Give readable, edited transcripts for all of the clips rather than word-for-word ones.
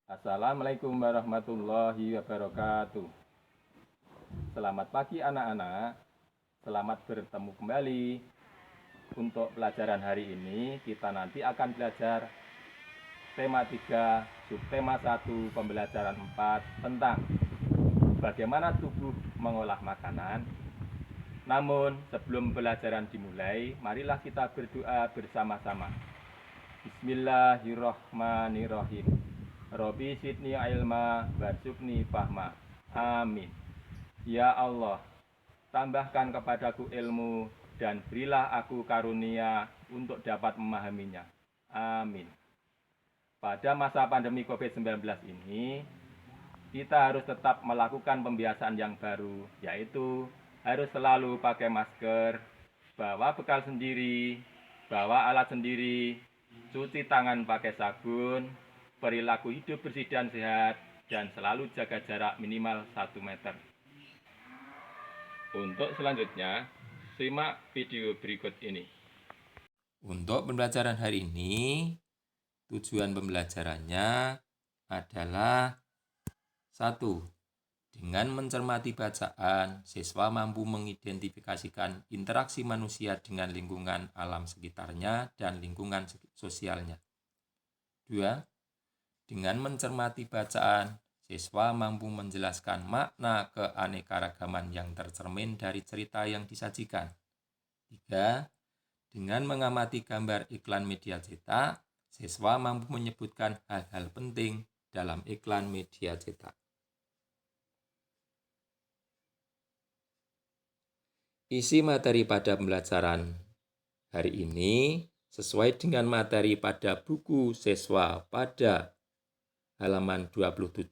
Assalamualaikum warahmatullahi wabarakatuh. Selamat pagi anak-anak. Selamat bertemu kembali. Untuk pelajaran hari ini kita nanti akan belajar tema 3, subtema 1, pembelajaran 4 tentang bagaimana tubuh mengolah makanan. Namun sebelum pelajaran dimulai, marilah kita berdoa bersama-sama. Bismillahirrohmanirrohim. Robi sidni ilma warzuqni fahma. Amin. Ya Allah, tambahkan kepadaku ilmu dan berilah aku karunia untuk dapat memahaminya. Amin. Pada masa pandemi COVID-19 ini, kita harus tetap melakukan pembiasaan yang baru, yaitu harus selalu pakai masker, bawa bekal sendiri, bawa alat sendiri, cuci tangan pakai sabun, perilaku hidup bersih dan sehat, dan selalu jaga jarak minimal 1 meter. Untuk selanjutnya, simak video berikut ini. Untuk pembelajaran hari ini, tujuan pembelajarannya adalah 1. Dengan mencermati bacaan, siswa mampu mengidentifikasikan interaksi manusia dengan lingkungan alam sekitarnya dan lingkungan sosialnya. 2. Dengan mencermati bacaan, siswa mampu menjelaskan makna keanekaragaman yang tercermin dari cerita yang disajikan. 3. Dengan mengamati gambar iklan media cetak, siswa mampu menyebutkan hal-hal penting dalam iklan media cetak. Isi materi pada pembelajaran hari ini sesuai dengan materi pada buku siswa pada halaman 27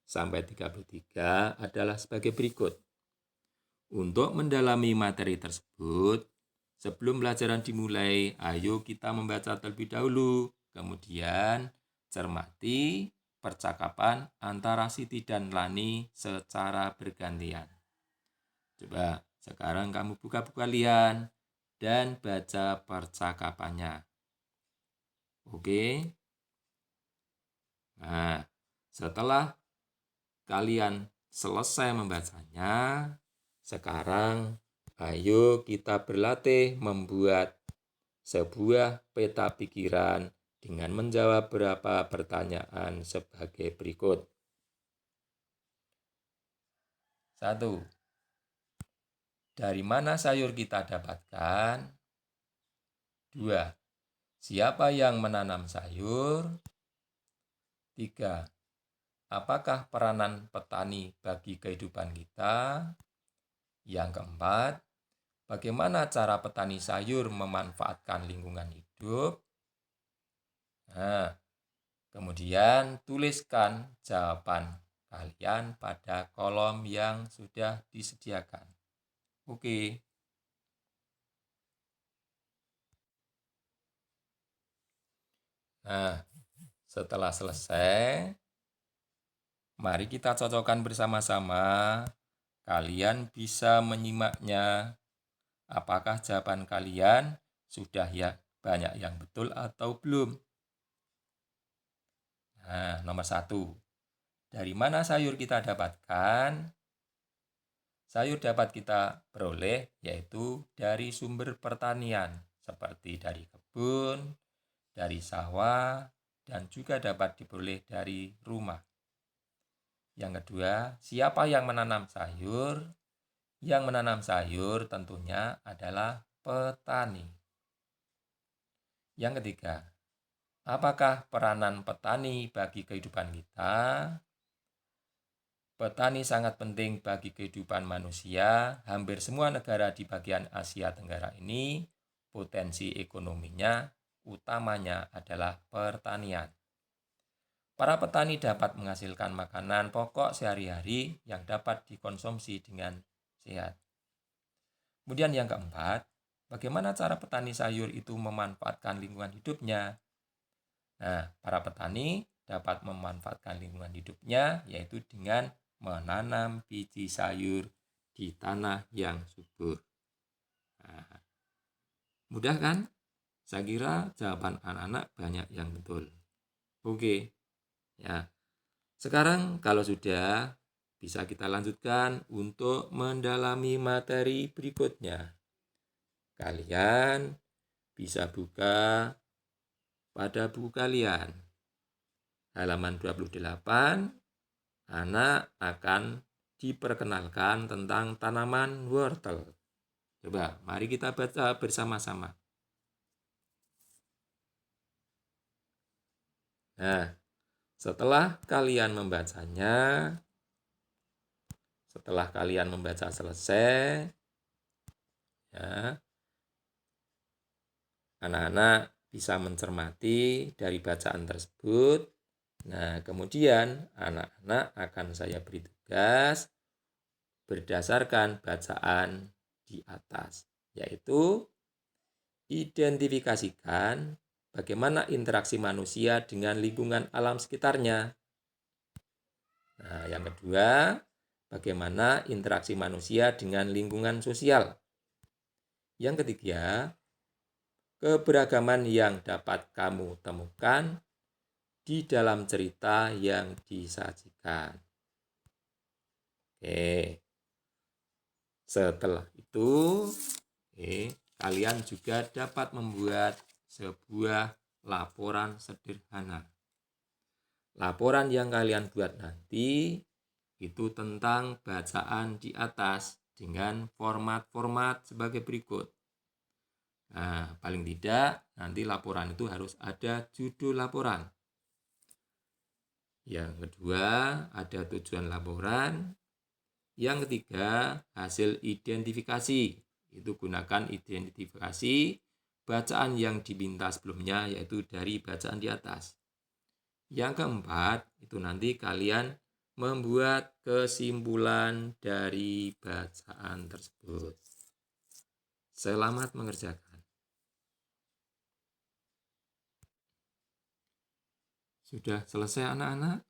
sampai 33 adalah sebagai berikut. Untuk mendalami materi tersebut, sebelum pelajaran dimulai, ayo kita membaca terlebih dahulu, kemudian cermati percakapan antara Siti dan Lani secara bergantian. Coba sekarang kamu buka buku kalian dan baca percakapannya. Oke. Nah, setelah kalian selesai membacanya, sekarang ayo kita berlatih membuat sebuah peta pikiran dengan menjawab beberapa pertanyaan sebagai berikut. 1. Dari mana sayur kita dapatkan? 2. Siapa yang menanam sayur? 3. Apakah peranan petani bagi kehidupan kita? Yang keempat, bagaimana cara petani sayur memanfaatkan lingkungan hidup? Nah, kemudian tuliskan jawaban kalian pada kolom yang sudah disediakan. Oke. Nah, setelah selesai, mari kita cocokkan bersama-sama. Kalian bisa menyimaknya. Apakah jawaban kalian sudah banyak yang betul atau belum? Nah, nomor 1. Dari mana sayur kita dapatkan? Sayur dapat kita peroleh yaitu dari sumber pertanian, seperti dari kebun, dari sawah, dan juga dapat diperoleh dari rumah. Yang kedua, siapa yang menanam sayur? Yang menanam sayur tentunya adalah petani. Yang ketiga, apakah peranan petani bagi kehidupan kita? Petani sangat penting bagi kehidupan manusia. Hampir semua negara di bagian Asia Tenggara ini potensi ekonominya utamanya adalah pertanian. Para petani dapat menghasilkan makanan pokok sehari-hari yang dapat dikonsumsi dengan sehat. Kemudian yang keempat, bagaimana cara petani sayur itu memanfaatkan lingkungan hidupnya? Nah, para petani dapat memanfaatkan lingkungan hidupnya yaitu dengan menanam biji sayur di tanah yang subur. Nah, mudah kan? Saya kira jawaban anak-anak banyak yang betul. Oke, ya. Sekarang kalau sudah, bisa kita lanjutkan untuk mendalami materi berikutnya. Kalian bisa buka pada buku kalian. Halaman 28, anak akan diperkenalkan tentang tanaman wortel. Coba, mari kita baca bersama-sama. Nah, setelah kalian membaca selesai, ya, anak-anak bisa mencermati dari bacaan tersebut. Nah, kemudian anak-anak akan saya beri tugas berdasarkan bacaan di atas, yaitu identifikasikan bagaimana interaksi manusia dengan lingkungan alam sekitarnya. Nah, yang kedua, bagaimana interaksi manusia dengan lingkungan sosial. Yang ketiga, keberagaman yang dapat kamu temukan di dalam cerita yang disajikan. Oke. Setelah itu, kalian juga dapat membuat sebuah laporan sederhana. Laporan yang kalian buat nanti itu tentang bacaan di atas dengan format-format sebagai berikut. Nah, paling tidak nanti laporan itu harus ada judul laporan. Yang kedua, ada tujuan laporan. Yang ketiga, hasil identifikasi. Itu gunakan identifikasi bacaan yang diminta sebelumnya, yaitu dari bacaan di atas. Yang keempat, itu nanti kalian membuat kesimpulan dari bacaan tersebut. Selamat mengerjakan. Sudah selesai anak-anak?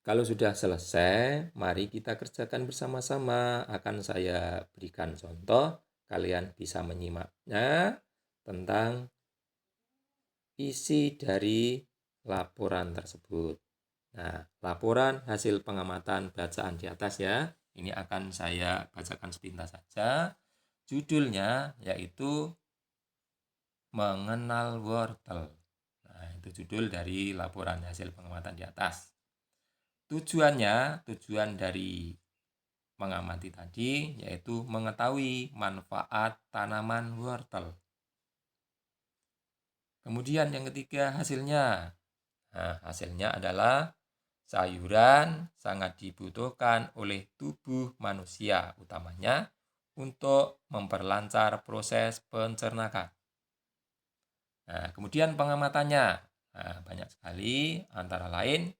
Kalau sudah selesai, mari kita kerjakan bersama-sama. Akan saya berikan contoh, kalian bisa menyimaknya tentang isi dari laporan tersebut. Nah, laporan hasil pengamatan bacaan di atas ya. Ini akan saya bacakan sepintas saja. Judulnya yaitu Mengenal Wortel. Nah, itu judul dari laporan hasil pengamatan di atas. Tujuan dari mengamati tadi yaitu mengetahui manfaat tanaman wortel. Kemudian yang ketiga hasilnya. Nah, hasilnya adalah sayuran sangat dibutuhkan oleh tubuh manusia, utamanya untuk memperlancar proses pencernaan. Nah, kemudian pengamatannya. Nah, banyak sekali, antara lain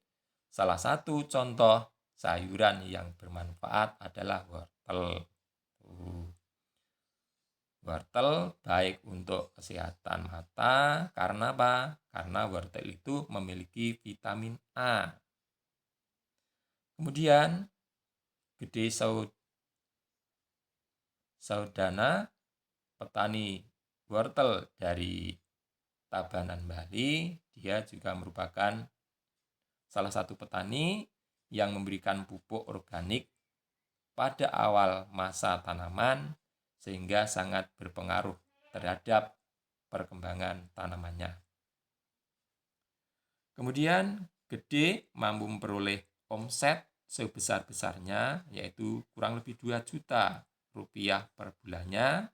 salah satu contoh sayuran yang bermanfaat adalah wortel. Wortel baik untuk kesehatan mata, karena apa? Karena wortel itu memiliki vitamin A. Kemudian Gede Saudana, petani wortel dari Tabanan, Bali, dia juga merupakan salah satu petani yang memberikan pupuk organik pada awal masa tanaman sehingga sangat berpengaruh terhadap perkembangan tanamannya. Kemudian Gede mampu memperoleh omset sebesar-besarnya, yaitu kurang lebih 2 juta rupiah per bulannya.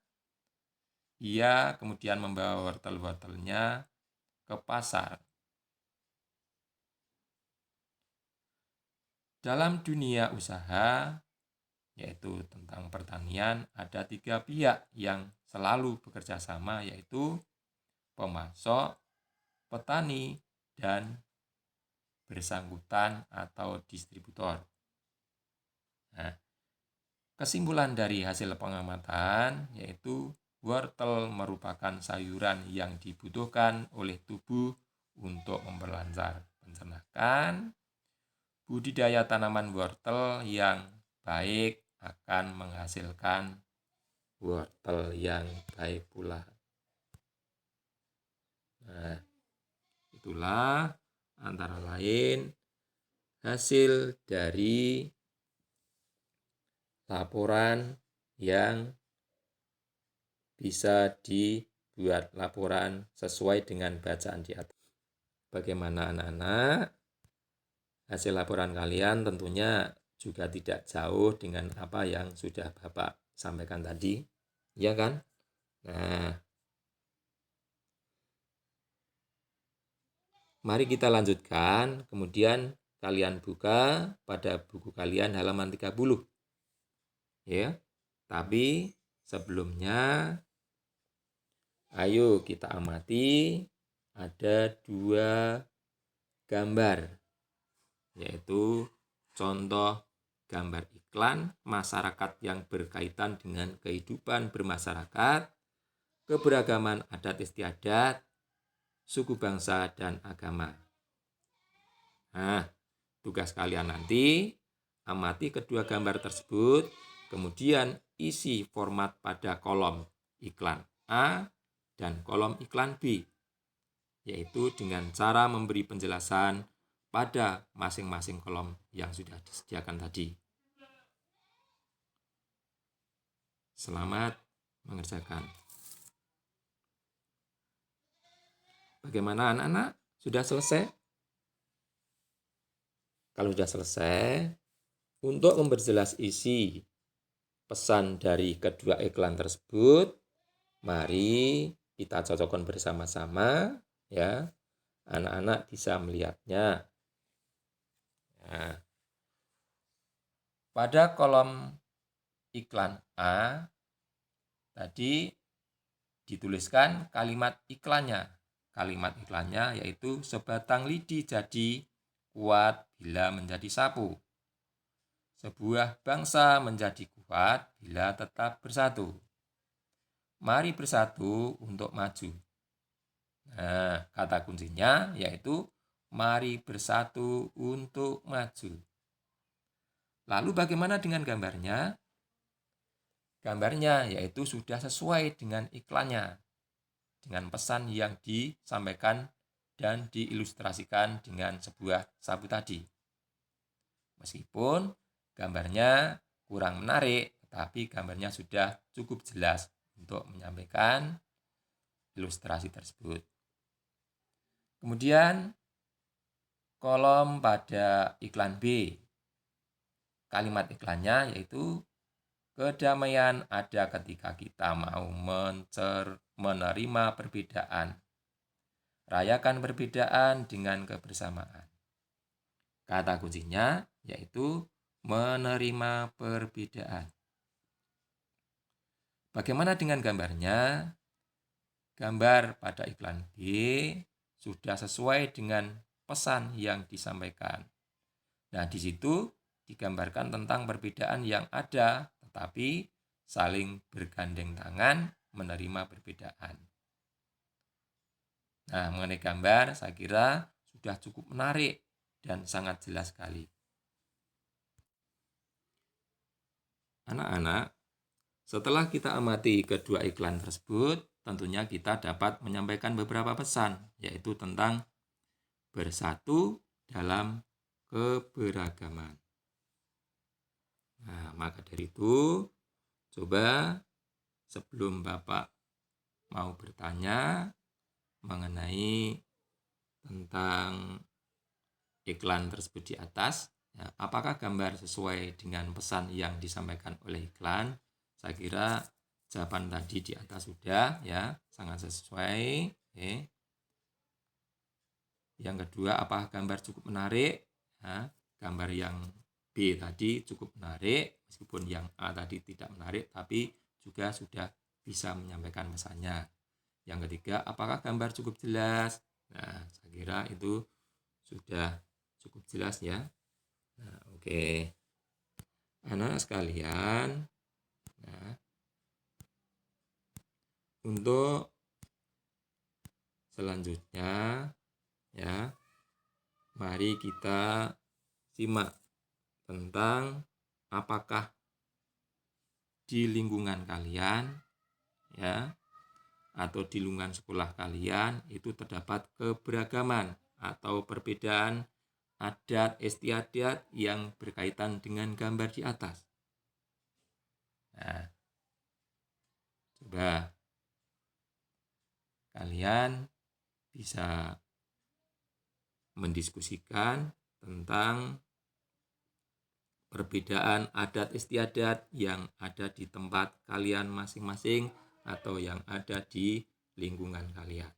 Ia kemudian membawa wortel-wortelnya ke pasar. Dalam dunia usaha, yaitu tentang pertanian, ada 3 pihak yang selalu bekerja sama, yaitu pemasok, petani, dan bersangkutan atau distributor. Nah, kesimpulan dari hasil pengamatan yaitu wortel merupakan sayuran yang dibutuhkan oleh tubuh untuk memperlancar pencernaan. Budidaya tanaman wortel yang baik akan menghasilkan wortel yang baik pula. Nah, itulah antara lain hasil dari laporan yang bisa dibuat laporan sesuai dengan bacaan di atas. Bagaimana anak-anak? Hasil laporan kalian tentunya juga tidak jauh dengan apa yang sudah Bapak sampaikan tadi, ya kan? Nah, mari kita lanjutkan. Kemudian kalian buka pada buku kalian halaman 30. Ya. Tapi sebelumnya ayo kita amati ada 2 gambar, yaitu contoh gambar iklan masyarakat yang berkaitan dengan kehidupan bermasyarakat, keberagaman adat istiadat, suku bangsa, dan agama. Nah, tugas kalian nanti amati kedua gambar tersebut, kemudian isi format pada kolom iklan A dan kolom iklan B, yaitu dengan cara memberi penjelasan pada masing-masing kolom yang sudah disediakan tadi. Selamat mengerjakan. Bagaimana anak-anak? Sudah selesai? Kalau sudah selesai, untuk memperjelas isi pesan dari kedua iklan tersebut, mari kita cocokkan bersama-sama, ya. Anak-anak bisa melihatnya. Nah, pada kolom iklan A tadi dituliskan kalimat iklannya. Kalimat iklannya yaitu sebatang lidi jadi kuat bila menjadi sapu. Sebuah bangsa menjadi kuat bila tetap bersatu. Mari bersatu untuk maju. Nah, kata kuncinya yaitu mari bersatu untuk maju. Lalu bagaimana dengan gambarnya? Gambarnya yaitu sudah sesuai dengan iklannya, dengan pesan yang disampaikan dan diilustrasikan dengan sebuah sapu tadi. Meskipun gambarnya kurang menarik, tetapi gambarnya sudah cukup jelas untuk menyampaikan ilustrasi tersebut. Kemudian kolom pada iklan B. Kalimat iklannya yaitu kedamaian ada ketika kita mau menerima perbedaan. Rayakan perbedaan dengan kebersamaan. Kata kuncinya yaitu menerima perbedaan. Bagaimana dengan gambarnya? Gambar pada iklan B sudah sesuai dengan pesan yang disampaikan. Nah, di situ digambarkan tentang perbedaan yang ada, tetapi saling bergandeng tangan menerima perbedaan. Nah, mengenai gambar, saya kira sudah cukup menarik dan sangat jelas sekali. Anak-anak, setelah kita amati kedua iklan tersebut, tentunya kita dapat menyampaikan beberapa pesan, yaitu tentang bersatu dalam keberagaman. Nah, maka dari itu, coba sebelum Bapak mau bertanya mengenai tentang iklan tersebut di atas, ya, apakah gambar sesuai dengan pesan yang disampaikan oleh iklan? Saya kira jawaban tadi di atas sudah, ya, sangat sesuai. Okay. Yang kedua, apakah gambar cukup menarik? Ya, gambar yang B tadi cukup menarik, meskipun yang A tadi tidak menarik, tapi juga sudah bisa menyampaikan pesannya. Yang ketiga, apakah gambar cukup jelas? Nah, saya kira itu sudah cukup jelas ya. Nah, oke. Anak sekalian, nah, untuk selanjutnya, ya, mari kita simak tentang apakah di lingkungan kalian, ya, atau di lingkungan sekolah kalian itu terdapat keberagaman atau perbedaan adat istiadat yang berkaitan dengan gambar di atas. Nah, coba kalian bisa mendiskusikan tentang perbedaan adat istiadat yang ada di tempat kalian masing-masing atau yang ada di lingkungan kalian.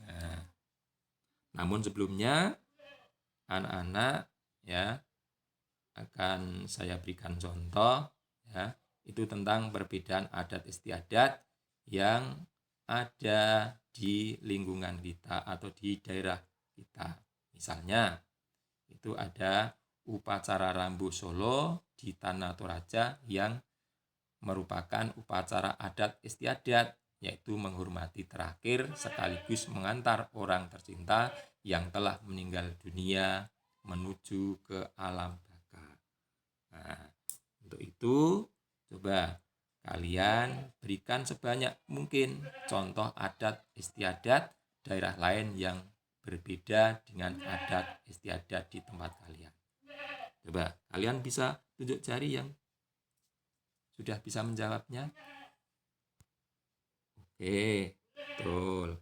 Nah, namun sebelumnya anak-anak ya akan saya berikan contoh ya, itu tentang perbedaan adat istiadat yang ada di lingkungan kita atau di daerah kita. Misalnya itu ada upacara Rambu Solo di Tanah Toraja yang merupakan upacara adat istiadat, yaitu menghormati terakhir sekaligus mengantar orang tercinta yang telah meninggal dunia menuju ke alam baka. Nah, untuk itu coba kalian berikan sebanyak mungkin contoh adat istiadat daerah lain yang berbeda dengan adat istiadat di tempat kalian. Coba kalian bisa tunjuk jari yang sudah bisa menjawabnya. Oke, betul.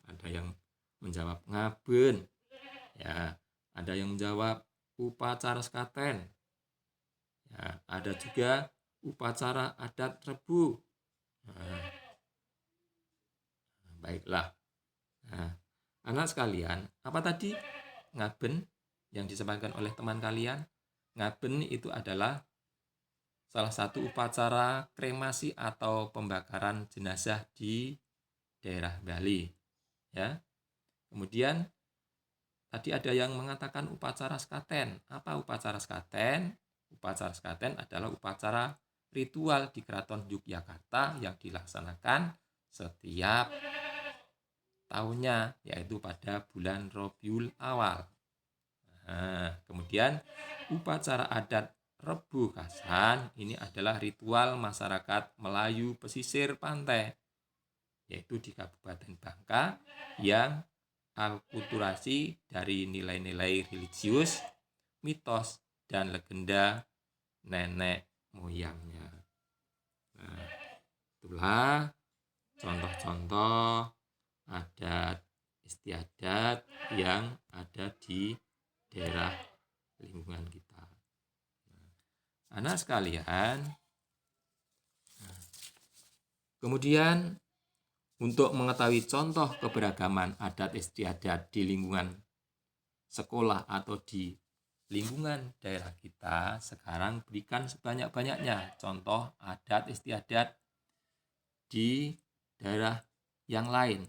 Ada yang menjawab Ngaben. Ya, ada yang menjawab upacara sekaten. Ya, ada juga upacara adat Rebu. Nah, baiklah. Nah, anak sekalian, apa tadi Ngaben yang disampaikan oleh teman kalian? Ngaben itu adalah salah satu upacara kremasi atau pembakaran jenazah di daerah Bali. Ya. Kemudian tadi ada yang mengatakan upacara sekaten. Apa upacara sekaten? Upacara sekaten adalah upacara ritual di Keraton Yogyakarta yang dilaksanakan setiap tahunnya, yaitu pada bulan Rabiul Awal. Nah, kemudian upacara adat Rebu Kasan ini adalah ritual masyarakat Melayu pesisir pantai, yaitu di Kabupaten Bangka, yang akulturasi dari nilai-nilai religius, mitos, dan legenda nenek moyangnya. Nah, itulah contoh-contoh adat istiadat yang ada di daerah lingkungan kita. Anak sekalian, kemudian untuk mengetahui contoh keberagaman adat istiadat di lingkungan sekolah atau di lingkungan daerah kita, sekarang berikan sebanyak-banyaknya contoh adat istiadat di daerah yang lain.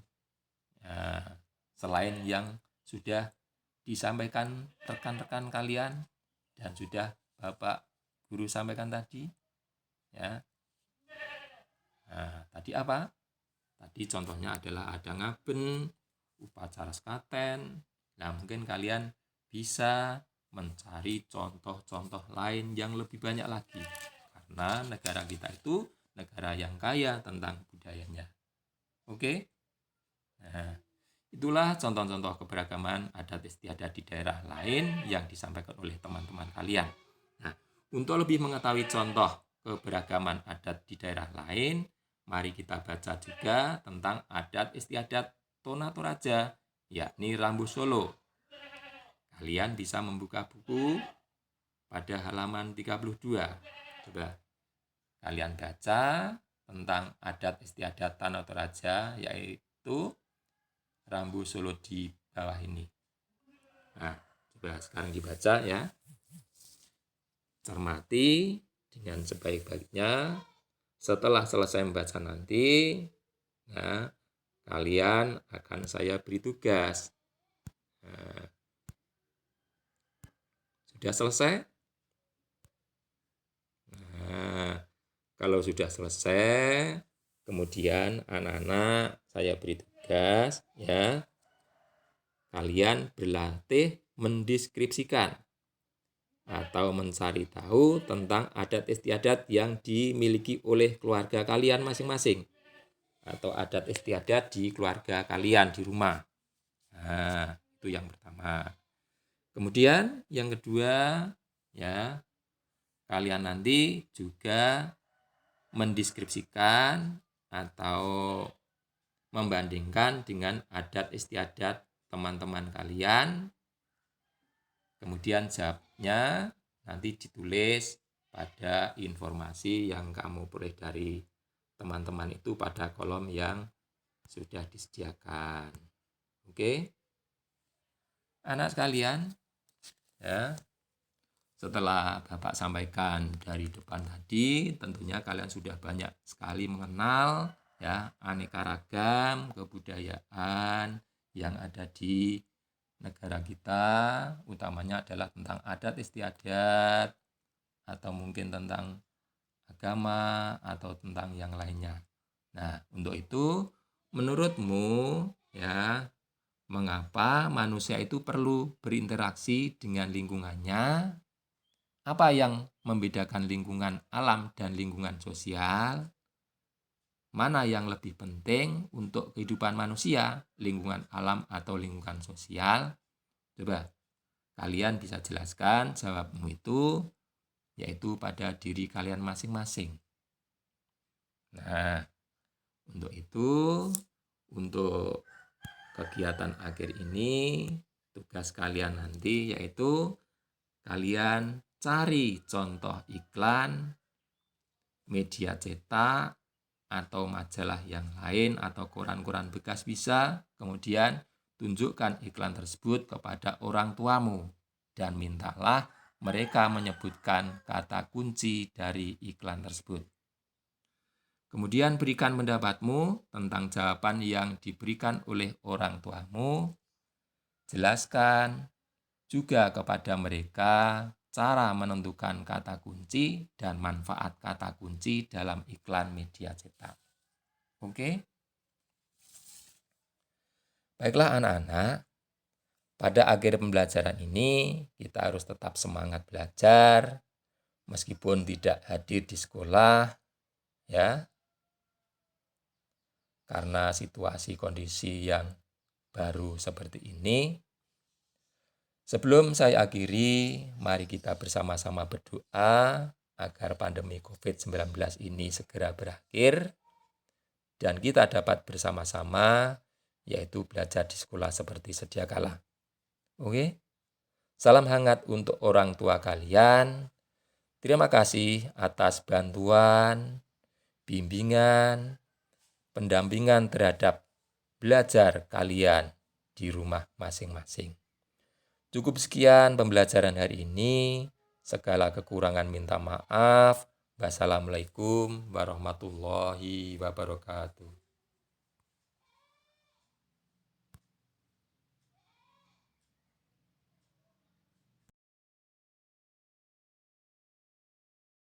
Ya, selain yang sudah disampaikan rekan-rekan kalian dan sudah Bapak Guru sampaikan tadi. Ya. Nah, tadi apa? Tadi contohnya adalah ada Ngaben, upacara sekaten. Nah, mungkin kalian bisa mencari contoh-contoh lain yang lebih banyak lagi. Karena negara kita itu negara yang kaya tentang budayanya. Oke? Nah, itulah contoh-contoh keberagaman adat istiadat di daerah lain yang disampaikan oleh teman-teman kalian. Nah, untuk lebih mengetahui contoh keberagaman adat di daerah lain, mari kita baca juga tentang adat istiadat Tanah Toraja, yakni Rambu Solo. Kalian bisa membuka buku pada halaman 32. Coba kalian baca tentang adat istiadat Tanah Toraja, yaitu Rambu Solo di bawah ini. Nah, coba sekarang dibaca ya. Cermati dengan sebaik-baiknya. Setelah selesai membaca nanti, nah, kalian akan saya beri tugas. Nah, sudah selesai? Nah, kalau sudah selesai, kemudian anak-anak saya beri tugas ya. Kalian berlatih mendeskripsikan atau mencari tahu tentang adat istiadat yang dimiliki oleh keluarga kalian masing-masing atau adat istiadat di keluarga kalian di rumah. Nah, itu yang pertama. Kemudian yang kedua, ya, kalian nanti juga mendeskripsikan atau membandingkan dengan adat istiadat teman-teman kalian. Kemudian jawabnya nanti ditulis pada informasi yang kamu peroleh dari teman-teman itu pada kolom yang sudah disediakan. Oke. Anak sekalian, ya. Setelah Bapak sampaikan dari depan tadi, tentunya kalian sudah banyak sekali mengenal ya aneka ragam kebudayaan yang ada di negara kita, utamanya adalah tentang adat istiadat atau mungkin tentang agama atau tentang yang lainnya. Nah, untuk itu menurutmu ya, mengapa manusia itu perlu berinteraksi dengan lingkungannya? Apa yang membedakan lingkungan alam dan lingkungan sosial? Mana yang lebih penting untuk kehidupan manusia, lingkungan alam atau lingkungan sosial? Coba kalian bisa jelaskan jawabmu itu, yaitu pada diri kalian masing-masing. Nah, untuk itu, untuk kegiatan akhir ini, tugas kalian nanti yaitu kalian cari contoh iklan, media cetak, atau majalah yang lain atau koran-koran bekas bisa, kemudian tunjukkan iklan tersebut kepada orang tuamu dan mintalah mereka menyebutkan kata kunci dari iklan tersebut. Kemudian berikan pendapatmu tentang jawaban yang diberikan oleh orang tuamu. Jelaskan juga kepada mereka cara menentukan kata kunci dan manfaat kata kunci dalam iklan media cetak. Oke? Baiklah anak-anak, pada akhir pembelajaran ini kita harus tetap semangat belajar meskipun tidak hadir di sekolah ya. Karena situasi kondisi yang baru seperti ini. Sebelum saya akhiri, mari kita bersama-sama berdoa agar pandemi COVID-19 ini segera berakhir dan kita dapat bersama-sama yaitu belajar di sekolah seperti sedia kala. Oke? Salam hangat untuk orang tua kalian. Terima kasih atas bantuan, bimbingan, pendampingan terhadap belajar kalian di rumah masing-masing. Cukup sekian pembelajaran hari ini. Segala kekurangan minta maaf. Wassalamualaikum warahmatullahi wabarakatuh.